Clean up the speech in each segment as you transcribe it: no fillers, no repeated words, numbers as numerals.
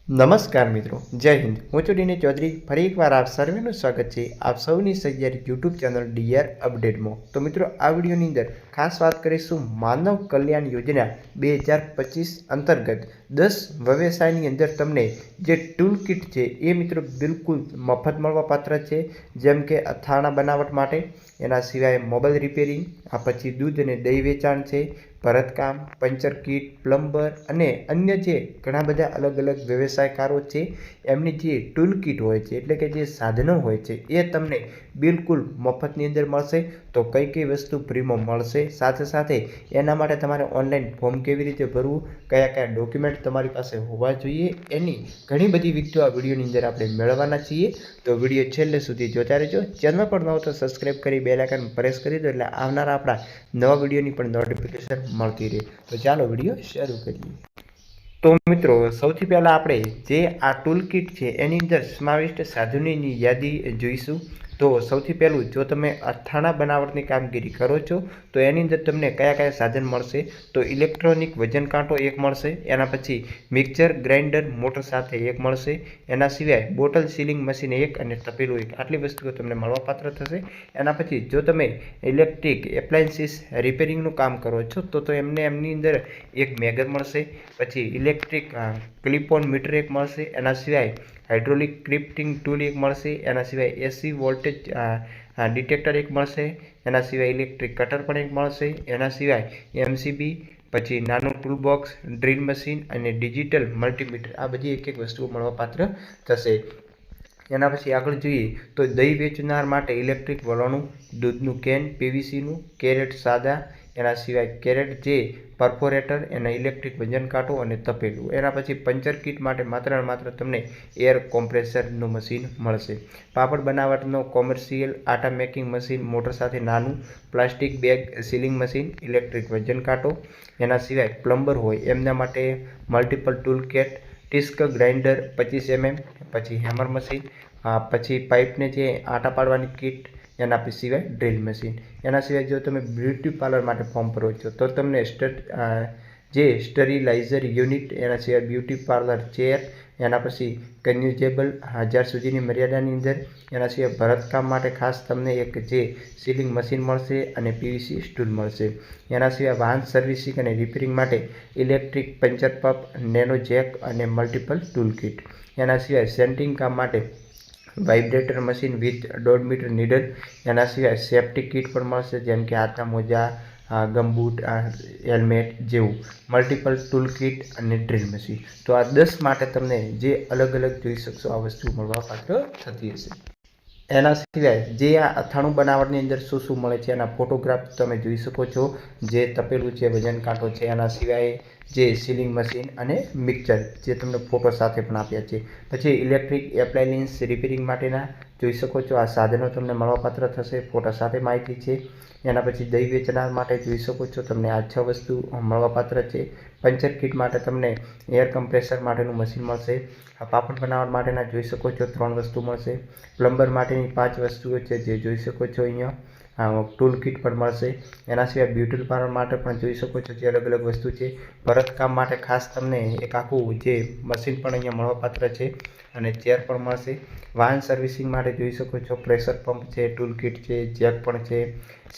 નમસ્કાર મિત્રો, જય હિન્દ. હું છું ડીની ચૌધરી. ફરી એકવાર આપ સર્વેનું સ્વાગત છે આપ સૌની સહિયારી યુટ્યુબ ચેનલ ડીઆર અપડેટમાં. તો મિત્રો, આ વિડીયોની અંદર ખાસ વાત કરીશું માનવ કલ્યાણ યોજના 2025 અંતર્ગત 10 વ્યવસાયની અંદર તમને જે ટૂલ કિટ છે એ મિત્રો બિલકુલ મફત મળવાપાત્ર છે. જેમ કે અથાણા બનાવટ માટે, એના સિવાય મોબાઈલ રિપેરિંગ, આ પછી દૂધ અને દહીં વેચાણ છે, ભરતકામ, પંચર કિટ, પ્લમ્બર અને અન્ય જે ઘણા બધા અલગ અલગ વ્યવસાયકારો છે એમની જે ટૂલ કિટ હોય છે એટલે કે જે સાધનો હોય છે એ તમને બિલકુલ મફતની અંદર મળશે. તો કઈ કઈ વસ્તુ ફ્રીમાં મળશે, સાથે સાથે એના માટે તમારે ઓનલાઈન ફોર્મ કેવી રીતે ભરવું, કયા કયા ડોક્યુમેન્ટ તમારી પાસે હોવા જોઈએ, એની ઘણી બધી વિગતો આ વિડીયોની અંદર આપણે મેળવવાના છીએ. તો વિડીયો છેલ્લે સુધી જોતા રહેજો. ચેનલ પર ન હો તો સબસ્ક્રાઈબ કરી બેલ આઇકન પ્રેસ કરી દો એટલે આવનારા આપણા નવા વિડીયોની પણ નોટિફિકેશન મળતી રહે. તો ચાલો વિડીયો શરૂ કરીએ. તો મિત્રો, સૌથી પહેલાં આપણે જે આ ટૂલ કિટ છે એની અંદર સમાવિષ્ટ સાધનોની યાદી જોઈશું. તો સૌથી પહેલું, જો તમે અથાણા બનાવટની કામગીરી કરો છો તો એની અંદર તમને કયા કયા સાધન મળશે, તો ઇલેક્ટ્રોનિક વજન કાંટો એક મળશે, એના પછી મિક્સર ગ્રાઇન્ડર મોટર સાથે એક મળશે, એના સિવાય બોટલ સીલિંગ મશીન એક અને તપેલું એક, આટલી વસ્તુઓ તમને મળવાપાત્ર થશે. એના પછી જો તમે ઇલેક્ટ્રિક એપ્લાયન્સીસ રિપેરિંગનું કામ કરો છો તો એમની અંદર એક મેગર મળશે, પછી ઇલેક્ટ્રિક ક્લિપ ઓન મીટર એક મળશે, એના સિવાય હાઇડ્રોલિક ક્લિપિંગ ટૂલ એક મળશે, એના સિવાય એસી વોલ્ટેજ ડિટેક્ટર એક મળશે, એના સિવાય ઇલેક્ટ્રિક કટર પણ એક મળશે, એના સિવાય એમસીબી, પછી નાનું ટૂલ બોક્સ, ડ્રીલ મશીન અને ડિજિટલ મલ્ટીમીટર, આ બધી એક એક વસ્તુઓ મળવાપાત્ર થશે. એના પછી આગળ જોઈએ તો દહીં વેચનાર માટે ઇલેક્ટ્રિક વલોણું, દૂધનું કેન પીવીસીનું, કેરેટ સાદા, એના સિવાય કેરેટ જે પરફોરેટર, એના ઇલેક્ટ્રિક વજન કાંટો અને તપેલું. એના પછી પંચર કિટ માટે માત્ર ને માત્ર તમને એર કોમ્પ્રેસરનું મશીન મળશે. પાપડ બનાવટનો કોમર્શિયલ આટા મેકિંગ મશીન મોટર સાથે નાનું, plastic bag sealing machine, electric વજન કાંટો. એના સિવાય પ્લમ્બર હોય એમના માટે multiple tool kit, disc grinder 25 mm, પછી હેમર મશીન, પછી પાઇપને જે આટા પાડવાની કિટ, એના સિવાય ડ્રીલ મશીન. એના સિવાય જો તમે બ્યુટી પાર્લર માટે ફોર્મ ભરો છો તો તમને જે સ્ટરીલાઇઝર યુનિટ, એના સિવાય બ્યુટી પાર્લર ચેર, એના પછી કન્યુઝેબલ 1000 સુધીની મર્યાદાની અંદર, એના સિવાય ભરતકામ માટે ખાસ તમને એક જે સીલિંગ મશીન મળશે અને પીવીસી સ્ટૂલ મળશે. એના સિવાય વાહન સર્વિસિંગ અને રિપેરિંગ માટે electric puncture pump, nano jack અને મલ્ટિપલ ટૂલ કિટ. એના સિવાય સેન્ટિંગ કામ માટે vibrator machine with 1.5 metre needle. એના સિવાય સેફ્ટી કિટ પણ મળશે, જેમ કે હાથના મોજા, ગમબૂટ, હેલ્મેટ જેવું, મલ્ટિપલ ટૂલ કિટ અને ડ્રીલ મશીન. તો આ 10 માટે તમને જે અલગ અલગ જોઈ શકશો આ વસ્તુ મળવાપાત્ર થતી હશે. એના સિવાય જે આ અથાણું બનાવટની અંદર શું શું મળે છે એના ફોટોગ્રાફ તમે જોઈ શકો છો. જે તપેલું છે, વજન કાંટો છે, એના સિવાય જે સીલિંગ મશીન અને મિક્સર જે તમને ફોટો સાથે પણ આપ્યા છે. પછી ઇલેક્ટ્રિક એપ્લાયન્સ રિપેરિંગ માટેના જોઈ શકો છો આ સાધનો તમને મળવાપાત્ર થશે, ફોટા સાથે માહિતી છે. એના પછી દહીં વેચનાર માટે જોઈ શકો છો તમને આ 6 વસ્તુ મળવાપાત્ર છે. પંચર કિટ માટે તમને એર કમ્પ્રેસર માટેનું મશીન મળશે. પાપડ બનાવવા માટેના જોઈ શકો છો 3 વસ્તુ મળશે. પ્લમ્બર માટેની 5 વસ્તુઓ છે જે જોઈ શકો છો અહીંયા. ટૂલ કિટ પણ મળશે. એના સિવાય બ્યુટી પાર્લર માટે પણ જોઈ શકો છો જે અલગ અલગ વસ્તુ છે. ભરતકામ માટે ખાસ તમને એક આખું જે મશીન પણ અહીંયા મળવાપાત્ર છે અને ચેર પણ મળશે. વાહન સર્વિસિંગ માટે જોઈ શકો છો પ્રેશર પંપ છે, ટૂલ કિટ છે, જેક પણ છે.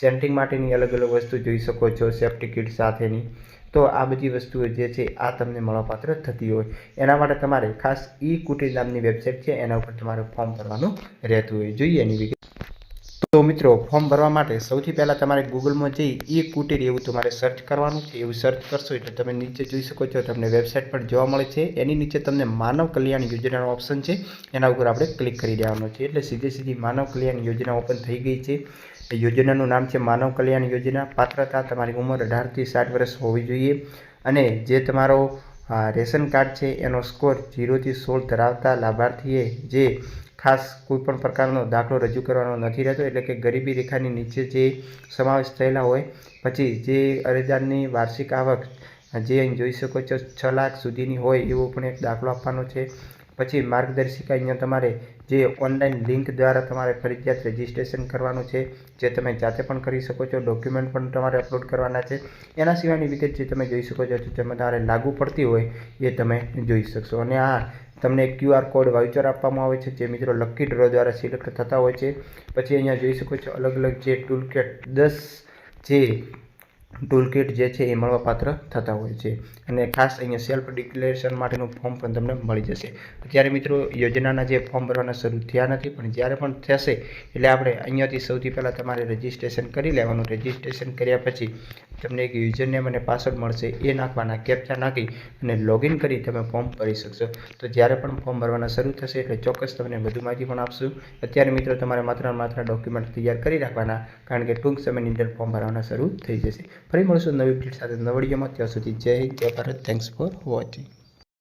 સેન્ટિંગ માટેની અલગ અલગ વસ્તુ જોઈ શકો છો સેફ્ટી કિટ સાથેની. તો આ બધી વસ્તુઓ જે છે આ તમને મળવાપાત્ર થતી હોય. એના માટે તમારે ખાસ ઈ કુટીર નામની વેબસાઇટ છે એના ઉપર તમારે ફોર્મ ભરવાનું રહેતું હોય. જોઈએ એની વિગત. તો મિત્રો, ફોર્મ ભરવા માટે સૌથી પહેલાં તમારે ગૂગલમાં જઈ ઈ કુટીર એવું તમારે સર્ચ કરવાનું છે. એવું સર્ચ કરશો એટલે તમે નીચે જોઈ શકો છો તમને વેબસાઇટ પર જોવા મળે છે. એની નીચે તમને માનવ કલ્યાણ યોજનાનો ઓપ્શન છે, એના ઉપર આપણે ક્લિક કરી દેવાનો છે એટલે સીધી માનવ કલ્યાણ યોજના ઓપન થઈ ગઈ છે. યોજનાનું નામ છે માનવ કલ્યાણ યોજના. પાત્રતા તમારી ઉંમર 18 થી 60 વર્ષ હોવી જોઈએ અને જે તમારો રેશન કાર્ડ છે એનો સ્કોર 0 થી 16 ધરાવતા લાભાર્થીએ જે ખાસ કોઈપણ પ્રકારનો દાખલો રજૂ કરવાનો નથી રહેતો, એટલે કે ગરીબી રેખાની નીચે જે સમાવેશ થયેલા હોય. પછી જે અરજદારની વાર્ષિક આવક જે અહીં જોઈ શકો છો 6 લાખ સુધીની હોય એવો પણ એક દાખલો આપવાનો છે. પછી માર્ગદર્શિકા અહીંયા તમારે જે ઓનલાઈન લિંક દ્વારા તમારે ફરજિયાત રજિસ્ટ્રેશન કરવાનું છે, જે તમે જાતે પણ કરી શકો છો. ડોક્યુમેન્ટ પણ તમારે અપલોડ કરવાના છે. એના સિવાયની વિગત જે તમે જોઈ શકો છો જે તમારે લાગુ પડતી હોય એ તમે જોઈ શકશો. અને આ તમને એક QR કોડ વાઉચર આપવામાં આવે છે, જે મિત્રો લકી ડ્રો દ્વારા સિલેક્ટ થતા હોય છે. પછી અહીંયા જોઈ શકો છો અલગ અલગ જે ટૂલકિટ 10 જે ટૂલકિટ જે છે એ મળવાપાત્ર થતા હોય છે. અને ખાસ અહીંયા સેલ્ફ ડિક્લેરેશન માટેનું ફોર્મ પણ તમને મળી જશે. અત્યારે મિત્રો યોજનાના જે ફોર્મ ભરવાના શરૂ થયા નથી, પણ જ્યારે પણ થશે એટલે આપણે અહીંયાથી સૌથી પહેલાં તમારે રજિસ્ટ્રેશન કરી લેવાનું. રજિસ્ટ્રેશન કર્યા પછી તમને એક યુઝરનેમ અને પાસવર્ડ મળશે, એ નાખવાના, કેપ્ચા નાખી અને લોગિન કરી તમે ફોર્મ ભરી શકશો. તો જ્યારે પણ ફોર્મ ભરવાના શરૂ થશે એટલે ચોક્કસ તમને વધુ માહિતી પણ આપશું. અત્યારે મિત્રો તમારે માત્ર ડોક્યુમેન્ટ તૈયાર કરી રાખવાના, કારણ કે ટૂંક સમયની અંદર ફોર્મ ભરવાના શરૂ થઈ જશે. ફરી મળશું નવી અપડેટ સાથે નવા વિડીયોમાં. ત્યાં સુધી જય હિન્દ, જય ભારત. Thanks for watching.